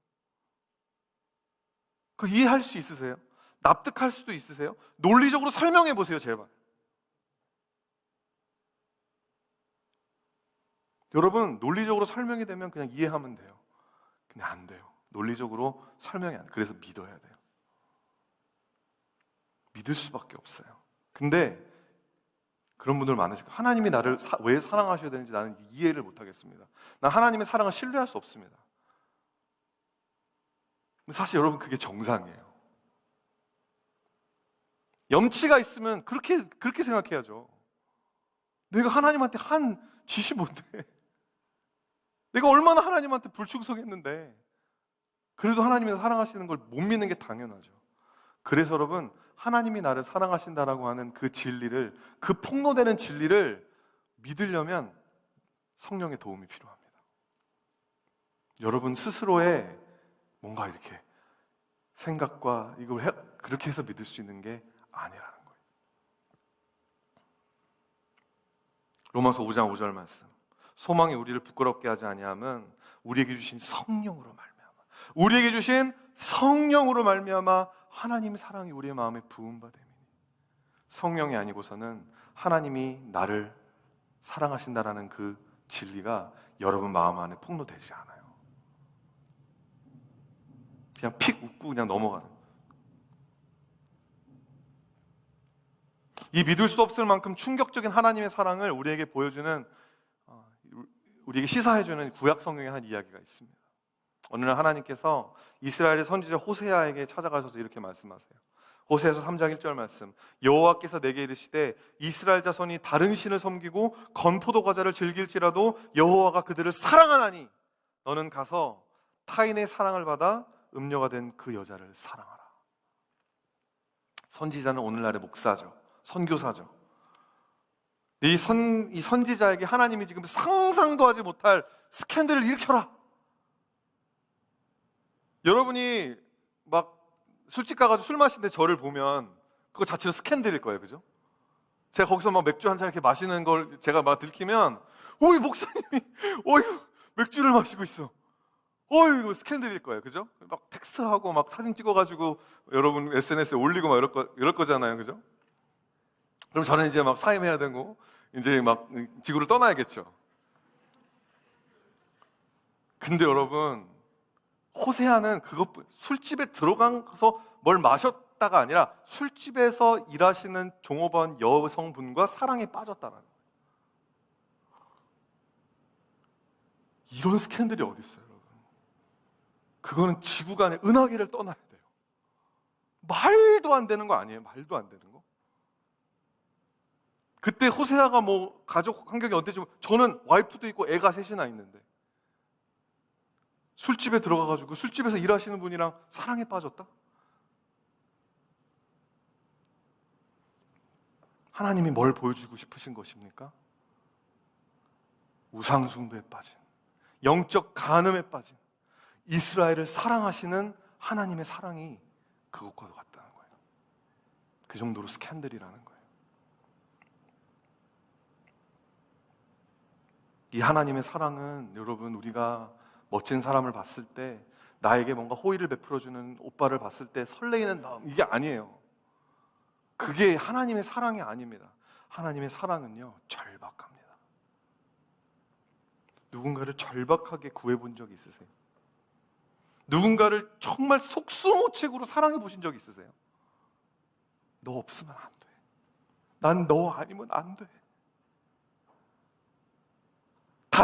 [SPEAKER 1] 그 이해할 수 있으세요? 납득할 수도 있으세요? 논리적으로 설명해 보세요, 제발. 여러분, 논리적으로 설명이 되면 그냥 이해하면 돼요. 근데 안 돼요. 논리적으로 설명이 안 돼요. 그래서 믿어야 돼요. 믿을 수밖에 없어요. 근데 그런 분들 많으시고, 하나님이 나를 왜 사랑하셔야 되는지 나는 이해를 못하겠습니다. 난 하나님의 사랑을 신뢰할 수 없습니다. 근데 사실 여러분, 그게 정상이에요. 염치가 있으면 그렇게 생각해야죠. 내가 하나님한테 한 짓이 뭔데? 내가 얼마나 하나님한테 불충성했는데 그래도 하나님이 사랑하시는 걸 못 믿는 게 당연하죠. 그래서 여러분, 하나님이 나를 사랑하신다라고 하는 그 진리를, 그 폭로되는 진리를 믿으려면 성령의 도움이 필요합니다. 여러분 스스로의 뭔가 이렇게 생각과 이걸 그렇게 해서 믿을 수 있는 게 아니라는 거예요. 로마서 5장 5절 말씀. 소망이 우리를 부끄럽게 하지 아니함은 우리에게 주신 성령으로 말미암아, 우리에게 주신 성령으로 말미암아 하나님의 사랑이 우리의 마음에 부은 바 됨이니. 성령이 아니고서는 하나님이 나를 사랑하신다라는 그 진리가 여러분 마음 안에 폭로되지 않아요. 그냥 픽 웃고 그냥 넘어가는. 이 믿을 수 없을 만큼 충격적인 하나님의 사랑을 우리에게 보여주는, 우리에게 시사해주는 구약 성경의 한 이야기가 있습니다. 어느 날 하나님께서 이스라엘의 선지자 호세아에게 찾아가셔서 이렇게 말씀하세요. 호세아서 3장 1절 말씀. 여호와께서 내게 이르시되 이스라엘 자손이 다른 신을 섬기고 건포도 과자를 즐길지라도 여호와가 그들을 사랑하나니 너는 가서 타인의 사랑을 받아 음녀가 된 그 여자를 사랑하라. 선지자는 오늘날의 목사죠. 선교사죠. 이 선지자에게 하나님이 지금 상상도 하지 못할 스캔들을 일으켜라. 여러분이 막 술집 가가지고 술 마시는데 저를 보면 그거 자체로 스캔들일 거예요, 그죠? 제가 거기서 막 맥주 한 잔 이렇게 마시는 걸 제가 막 들키면, 오이 목사님이 어휴 맥주를 마시고 있어. 어이구 스캔들일 거예요, 그죠? 막 텍스트하고 막 사진 찍어가지고 여러분 SNS에 올리고 막 이럴 거잖아요, 그죠? 그럼 저는 이제 막 사임해야 되고 이제 막 지구를 떠나야겠죠. 근데 여러분, 호세아는 술집에 들어가서 뭘 마셨다가 아니라 술집에서 일하시는 종업원 여성분과 사랑에 빠졌다는 거예요. 이런 스캔들이 어디 있어요, 여러분? 그거는 지구간의 은하계를 떠나야 돼요. 말도 안 되는 거 아니에요? 말도 안 되는 거. 그때 호세아가 뭐 가족 환경이 어땠지만 저는 와이프도 있고 애가 셋이나 있는데 술집에 들어가가지고 술집에서 일하시는 분이랑 사랑에 빠졌다? 하나님이 뭘 보여주고 싶으신 것입니까? 우상숭배에 빠진, 영적 간음에 빠진 이스라엘을 사랑하시는 하나님의 사랑이 그것과 같다는 거예요. 그 정도로 스캔들이라는 거예요. 이 하나님의 사랑은 여러분, 우리가 멋진 사람을 봤을 때, 나에게 뭔가 호의를 베풀어주는 오빠를 봤을 때 설레이는 마음, 이게 아니에요. 그게 하나님의 사랑이 아닙니다. 하나님의 사랑은요, 절박합니다. 누군가를 절박하게 구해본 적이 있으세요? 누군가를 정말 속수무책으로 사랑해 보신 적 있으세요? 너 없으면 안 돼. 난 너 아니면 안 돼.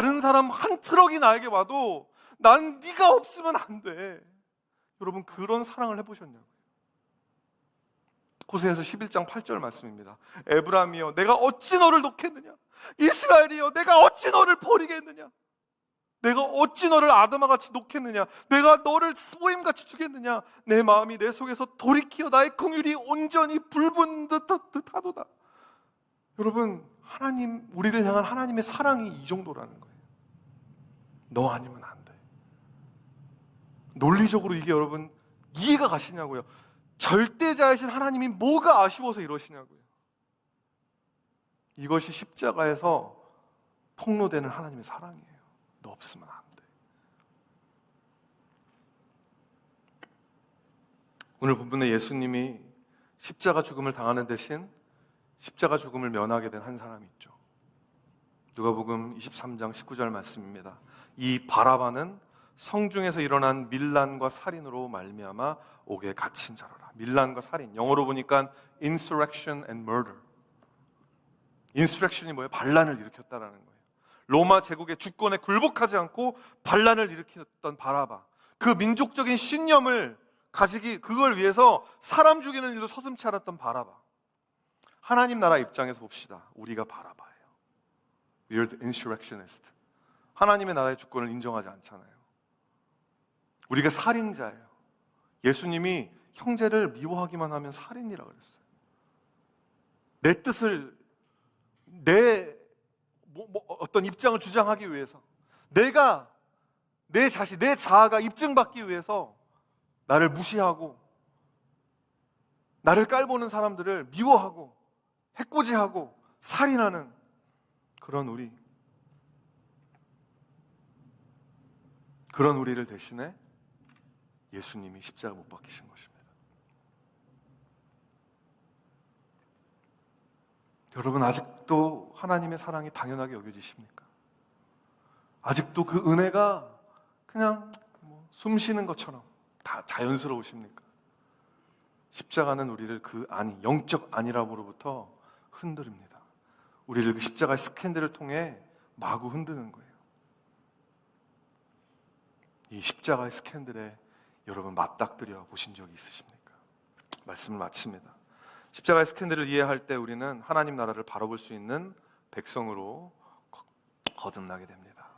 [SPEAKER 1] 다른 사람 한 트럭이 나에게 와도 난 네가 없으면 안 돼. 여러분, 그런 사랑을 해보셨냐고요? 호세아서 11장 8절 말씀입니다. 에브라임이여 내가 어찌 너를 놓겠느냐, 이스라엘이여 내가 어찌 너를 버리겠느냐, 내가 어찌 너를 아담아같이 놓겠느냐, 내가 너를 스보임같이 두겠느냐, 내 마음이 내 속에서 돌이키어 나의 긍휼이 온전히 불붙는 듯하도다. 여러분, 하나님, 우리를 향한 하나님의 사랑이 이 정도라는 거예요. 너 아니면 안 돼. 논리적으로 이게 여러분 이해가 가시냐고요? 절대자이신 하나님이 뭐가 아쉬워서 이러시냐고요? 이것이 십자가에서 폭로되는 하나님의 사랑이에요. 너 없으면 안 돼. 오늘 본문에 예수님이 십자가 죽음을 당하는 대신 십자가 죽음을 면하게 된 한 사람이 있죠. 누가복음 23장 19절 말씀입니다. 이 바라바는 성중에서 일어난 밀란과 살인으로 말미암아 옥에 갇힌 자로라. 밀란과 살인, 영어로 보니까 insurrection and murder. insurrection이 뭐예요? 반란을 일으켰다라는 거예요. 로마 제국의 주권에 굴복하지 않고 반란을 일으켰던 바라바, 그 민족적인 신념을 가지기, 그걸 위해서 사람 죽이는 일도 서슴지 않았던 바라바. 하나님 나라 입장에서 봅시다. 우리가 바라바예요. We are the insurrectionist. 하나님의 나라의 주권을 인정하지 않잖아요. 우리가 살인자예요. 예수님이 형제를 미워하기만 하면 살인이라고 그랬어요. 내 뜻을, 내 어떤 입장을 주장하기 위해서, 내가 내 자신, 내 자아가 입증받기 위해서 나를 무시하고 나를 깔보는 사람들을 미워하고 해코지하고 살인하는 그런 우리를 대신에 예수님이 십자가 못 박히신 것입니다. 여러분, 아직도 하나님의 사랑이 당연하게 여겨지십니까? 아직도 그 은혜가 그냥 숨 쉬는 것처럼 다 자연스러우십니까? 십자가는 우리를 그 영적 안일함으로부터 흔들립니다. 우리를 그 십자가의 스캔들을 통해 마구 흔드는 거예요. 이 십자가의 스캔들에 여러분 맞닥뜨려 보신 적이 있으십니까? 말씀을 마칩니다. 십자가의 스캔들을 이해할 때 우리는 하나님 나라를 바라볼 수 있는 백성으로 거듭나게 됩니다.